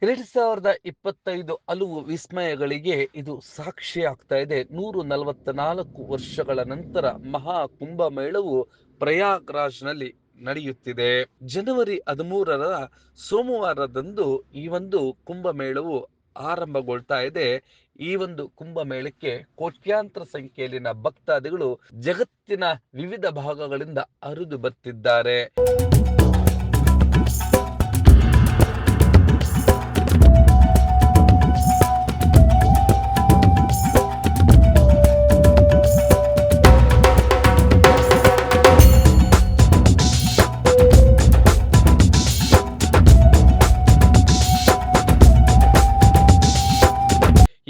2025 ಹಲವು ವಿಸ್ಮಯಗಳಿಗೆ ಇದು ಸಾಕ್ಷಿ ಆಗ್ತಾ ಇದೆ. 144 ವರ್ಷಗಳ ನಂತರ ಮಹಾ ಕುಂಭಮೇಳವು ಪ್ರಯಾಗ್ರಾಜ್ನಲ್ಲಿ ನಡೆಯುತ್ತಿದೆ. ಜನವರಿ 13ರ ಸೋಮವಾರದಂದು ಈ ಒಂದು ಕುಂಭಮೇಳವು ಆರಂಭಗೊಳ್ತಾ ಇದೆ. ಈ ಒಂದು ಕುಂಭಮೇಳಕ್ಕೆ ಕೋಟ್ಯಾಂತರ ಸಂಖ್ಯೆಯಲ್ಲಿನ ಭಕ್ತಾದಿಗಳು ಜಗತ್ತಿನ ವಿವಿಧ ಭಾಗಗಳಿಂದ ಹರಿದು ಬರ್ತಿದ್ದಾರೆ.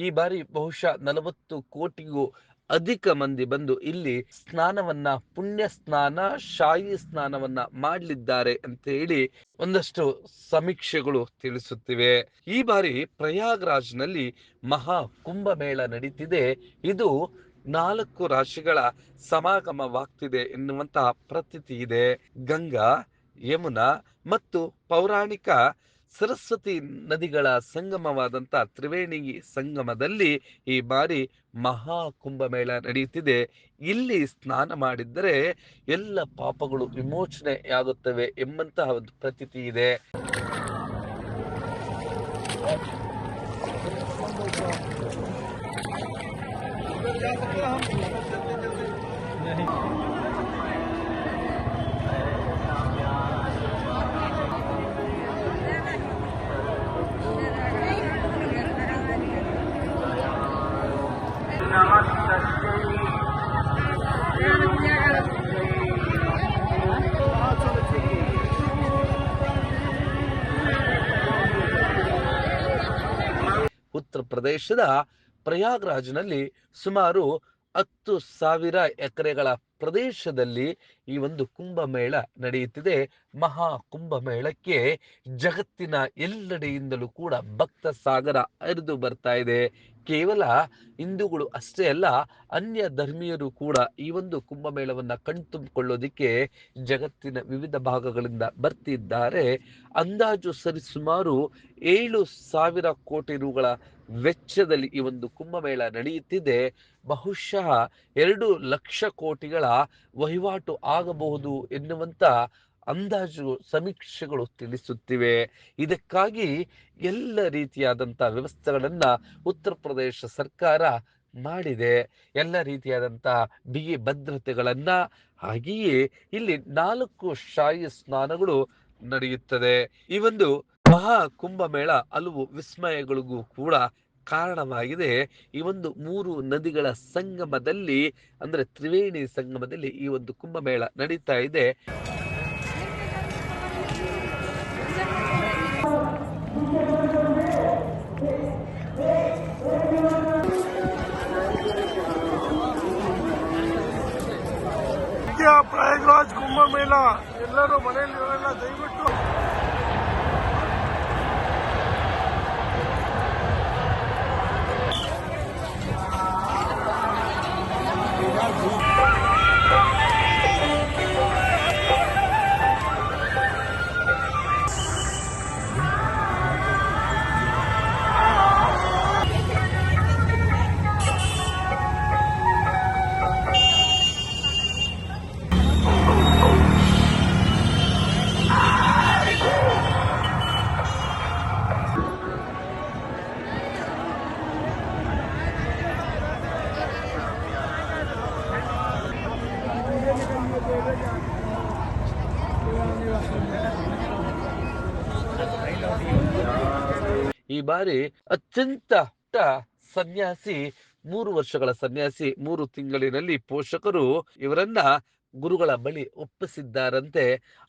ಈ ಬಾರಿ ಬಹುಶಃ 40 ಕೋಟಿಗೂ ಅಧಿಕ ಮಂದಿ ಬಂದು ಇಲ್ಲಿ ಸ್ನಾನವನ್ನ, ಪುಣ್ಯ ಸ್ನಾನ, ಶಾಹಿ ಸ್ನಾನವನ್ನ ಮಾಡಲಿದ್ದಾರೆ ಅಂತ ಹೇಳಿ ಒಂದಷ್ಟು ಸಮೀಕ್ಷೆಗಳು ತಿಳಿಸುತ್ತಿವೆ. ಈ ಬಾರಿ ಪ್ರಯಾಗ್ರಾಜ್ನಲ್ಲಿ ಮಹಾ ಕುಂಭಮೇಳ ನಡೀತಿದೆ. ಇದು 4 ರಾಶಿಗಳ ಸಮಾಗಮವಾಗ್ತಿದೆ ಎನ್ನುವಂತಹ ಪ್ರತೀತಿ ಇದೆ. ಗಂಗಾ, ಯಮುನಾ ಮತ್ತು ಪೌರಾಣಿಕ ಸರಸ್ವತಿ ನದಿಗಳ ಸಂಗಮವಾದಂತ ತ್ರಿವೇಣಿ ಸಂಗಮದಲ್ಲಿ ಈ ಬಾರಿ ಮಹಾ ಕುಂಭಮೇಳ ನಡೆಯುತ್ತಿದೆ. ಇಲ್ಲಿ ಸ್ನಾನ ಮಾಡಿದ್ದರೆ ಎಲ್ಲ ಪಾಪಗಳು ವಿಮೋಚನೆಯಾಗುತ್ತವೆ ಎಂಬಂತಹ ಒಂದು ಪ್ರತೀತಿ ಇದೆ. ಉತ್ತರ ಪ್ರದೇಶದ ಪ್ರಯಾಗ್ರಾಜ್ನಲ್ಲಿ ಸುಮಾರು 10,000 ಎಕರೆಗಳ ಪ್ರದೇಶದಲ್ಲಿ ಈ ಒಂದು ಕುಂಭಮೇಳ ನಡೆಯುತ್ತಿದೆ. ಮಹಾ ಕುಂಭಮೇಳಕ್ಕೆ ಜಗತ್ತಿನ ಎಲ್ಲೆಡೆಯಿಂದಲೂ ಕೂಡ ಭಕ್ತ ಸಾಗರ ಹರಿದು ಬರ್ತಾ ಇದೆ. ಕೇವಲ ಹಿಂದೂಗಳು ಅಷ್ಟೇ ಅಲ್ಲ, ಅನ್ಯ ಧರ್ಮೀಯರು ಕೂಡ ಈ ಒಂದು ಕುಂಭಮೇಳವನ್ನ ಕಣ್ತುಂಬಿಕೊಳ್ಳೋದಿಕ್ಕೆ ಜಗತ್ತಿನ ವಿವಿಧ ಭಾಗಗಳಿಂದ ಬರ್ತಿದ್ದಾರೆ. ಅಂದಾಜು ಸರಿಸುಮಾರು 7,000 ಕೋಟಿ ರುಗಳ ವೆಚ್ಚದಲ್ಲಿ ಈ ಒಂದು ಕುಂಭಮೇಳ ನಡೆಯುತ್ತಿದೆ. ಬಹುಶಃ 2 ಲಕ್ಷ ಕೋಟಿಗಳ ವಹಿವಾಟು ಆಗಬಹುದು ಎನ್ನುವಂತ ಅಂದಾಜು ಸಮೀಕ್ಷೆಗಳು ತಿಳಿಸುತ್ತಿವೆ. ಇದಕ್ಕಾಗಿ ಎಲ್ಲ ರೀತಿಯಾದಂಥ ವ್ಯವಸ್ಥೆಗಳನ್ನ ಉತ್ತರ ಪ್ರದೇಶ ಸರ್ಕಾರ ಮಾಡಿದೆ. ಎಲ್ಲ ರೀತಿಯಾದಂಥ ಬಿಗಿ ಭದ್ರತೆಗಳನ್ನ, ಹಾಗೆಯೇ ಇಲ್ಲಿ 4 ಶಾಹಿ ಸ್ನಾನಗಳು ನಡೆಯುತ್ತದೆ. ಈ ಒಂದು ಮಹಾ ಕುಂಭಮೇಳ ಹಲವು ವಿಸ್ಮಯಗಳಿಗೂ ಕೂಡ ಕಾರಣವಾಗಿದೆ. ಈ ಒಂದು 3 ನದಿಗಳ ಸಂಗಮದಲ್ಲಿ, ಅಂದ್ರೆ ತ್ರಿವೇಣಿ ಸಂಗಮದಲ್ಲಿ ಈ ಒಂದು ಕುಂಭಮೇಳ ನಡೀತಾ ಇದೆ. ಪ್ರಯಾಗ್ರಾಜ್ ಕುಂಭಮೇಳ ಎಲ್ಲರೂ ಮನೆಯಲ್ಲಿರೋರೆಲ್ಲ ದಯವಿಟ್ಟು ಈ ಬಾರಿ ಅತ್ಯಂತ ಸನ್ಯಾಸಿ, 3 ವರ್ಷಗಳ ಸನ್ಯಾಸಿ, 3 ತಿಂಗಳಿನಲ್ಲಿ ಪೋಷಕರು ಇವರನ್ನ ಗುರುಗಳ ಬಳಿ ಒಪ್ಪಿಸಿದ್ದಾರಂತೆ.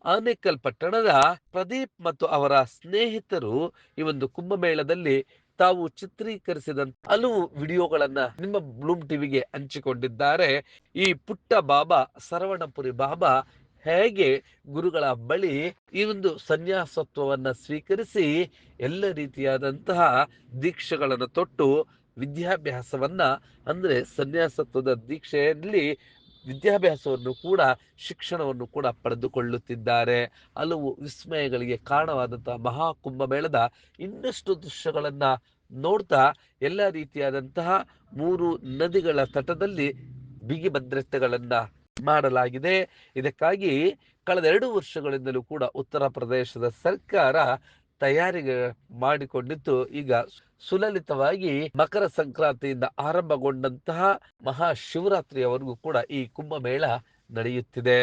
ಆನೇಕಲ್ ಪಟ್ಟಣದ ಪ್ರದೀಪ್ ಮತ್ತು ಅವರ ಸ್ನೇಹಿತರು ಈ ಒಂದು ಕುಂಭಮೇಳದಲ್ಲಿ ತಾವು ಚಿತ್ರೀಕರಿಸಿದಂತ ಹಲವು ವಿಡಿಯೋಗಳನ್ನ ನಿಮ್ಮ ಬ್ಲೂಮ್ ಟಿವಿಗೆ ಹಂಚಿಕೊಂಡಿದ್ದಾರೆ. ಈ ಪುಟ್ಟ ಬಾಬಾ, ಸರವಣಪುರಿ ಬಾಬಾ ಹೇಗೆ ಗುರುಗಳ ಬಳಿ ಈ ಒಂದು ಸನ್ಯಾಸತ್ವವನ್ನ ಸ್ವೀಕರಿಸಿ ಎಲ್ಲ ರೀತಿಯಾದಂತಹ ದೀಕ್ಷೆಗಳನ್ನು ತೊಟ್ಟು ವಿದ್ಯಾಭ್ಯಾಸವನ್ನ, ಅಂದ್ರೆ ಸನ್ಯಾಸತ್ವದ ದೀಕ್ಷೆಯಲ್ಲಿ ವಿದ್ಯಾಭ್ಯಾಸವನ್ನು ಕೂಡ ಶಿಕ್ಷಣವನ್ನು ಕೂಡ ಪಡೆದುಕೊಳ್ಳುತ್ತಿದ್ದಾರೆ. ಹಲವು ವಿಸ್ಮಯಗಳಿಗೆ ಕಾರಣವಾದಂತಹ ಮಹಾ ಕುಂಭಮೇಳದ ಇನ್ನಷ್ಟು ದೃಶ್ಯಗಳನ್ನ ನೋಡ್ತಾ ಎಲ್ಲ ರೀತಿಯಾದಂತಹ 3 ನದಿಗಳ ತಟದಲ್ಲಿ ಬಿಗಿ ಭದ್ರತೆಗಳನ್ನ ಮಾಡಲಾಗಿದೆ. ಇದಕ್ಕಾಗಿ ಕಳೆದ 2 ವರ್ಷಗಳಿಂದಲೂ ಕೂಡ ಉತ್ತರ ಪ್ರದೇಶದ ಸರ್ಕಾರ ತಯಾರಿಗೆ ಮಾಡಿಕೊಂಡಿದ್ದು, ಈಗ ಸುಲಲಿತವಾಗಿ ಮಕರ ಸಂಕ್ರಾಂತಿಯಿಂದ ಆರಂಭಗೊಂಡಂತಹ ಮಹಾಶಿವರಾತ್ರಿಯವರೆಗೂ ಕೂಡ ಈ ಕುಂಭಮೇಳ ನಡೆಯುತ್ತಿದೆ.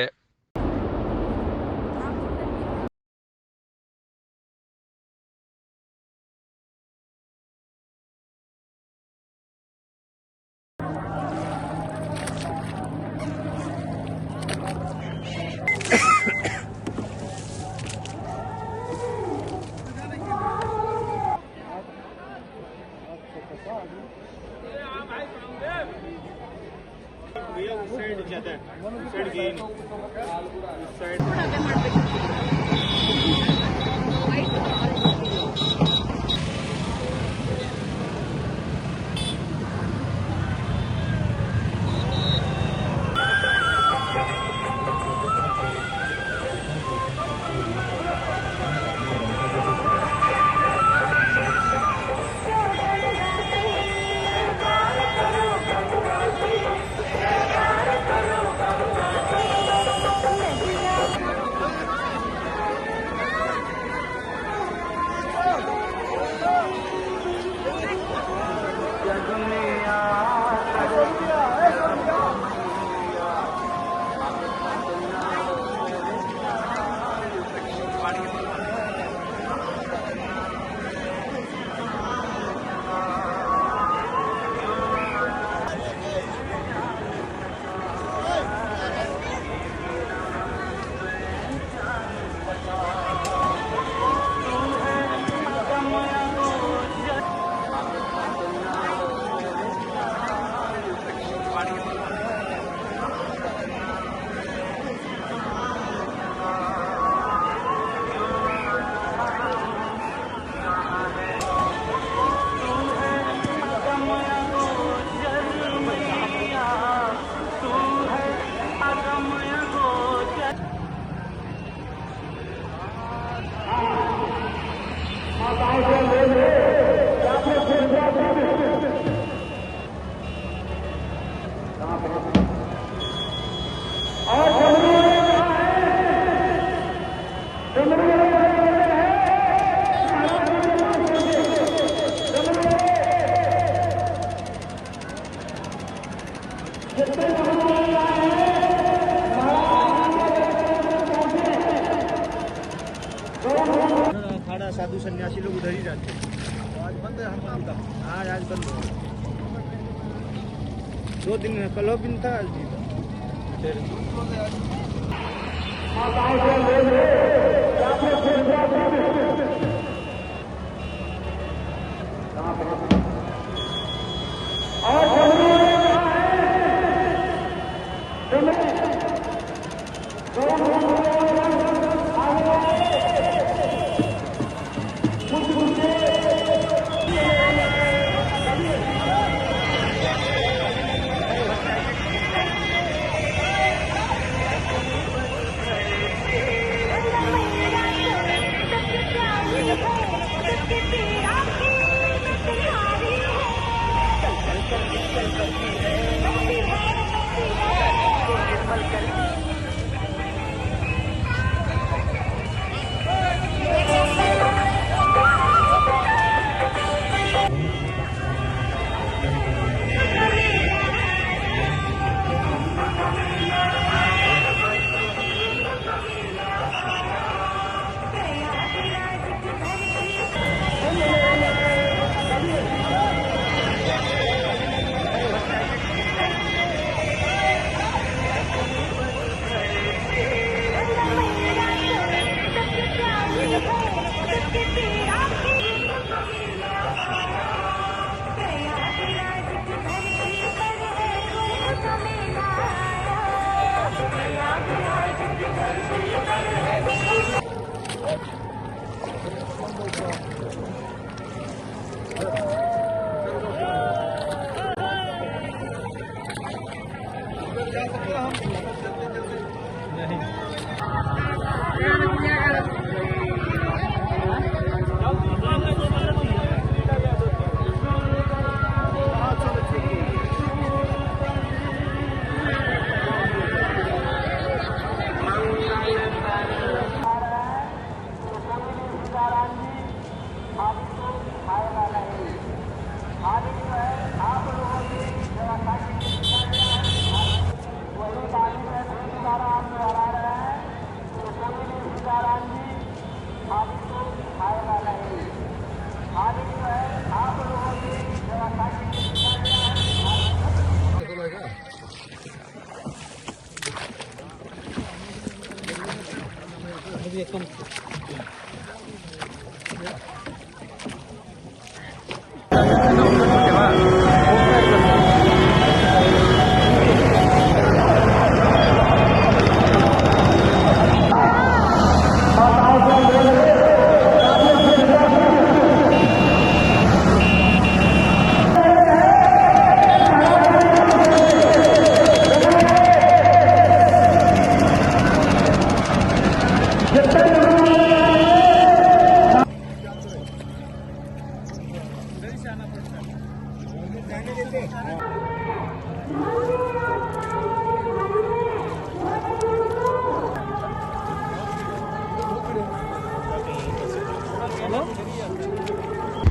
खाड़ा साधु सन्यासी लोग उधर ही रहते हैं। आज बंद है, हम आज बंद है। 2 दिन कल दिन था, आज भी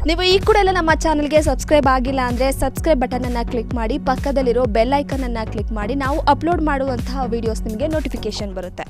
ನೀವು ಈ ಕೂಡ ಎಲ್ಲ ನಮ್ಮ ಚಾನಲ್ಗೆ ಸಬ್ಸ್ಕ್ರೈಬ್ ಆಗಿಲ್ಲ ಅಂದರೆ ಸಬ್ಸ್ಕ್ರೈಬ್ ಬಟನನ್ನು ಕ್ಲಿಕ್ ಮಾಡಿ, ಪಕ್ಕದಲ್ಲಿರೋ ಬೆಲ್ ಐಕನನ್ನು ಕ್ಲಿಕ್ ಮಾಡಿ. ನಾವು ಅಪ್ಲೋಡ್ ಮಾಡುವಂತಹ ವೀಡಿಯೋಸ್ ನಿಮಗೆ ನೋಟಿಫಿಕೇಶನ್ ಬರುತ್ತೆ.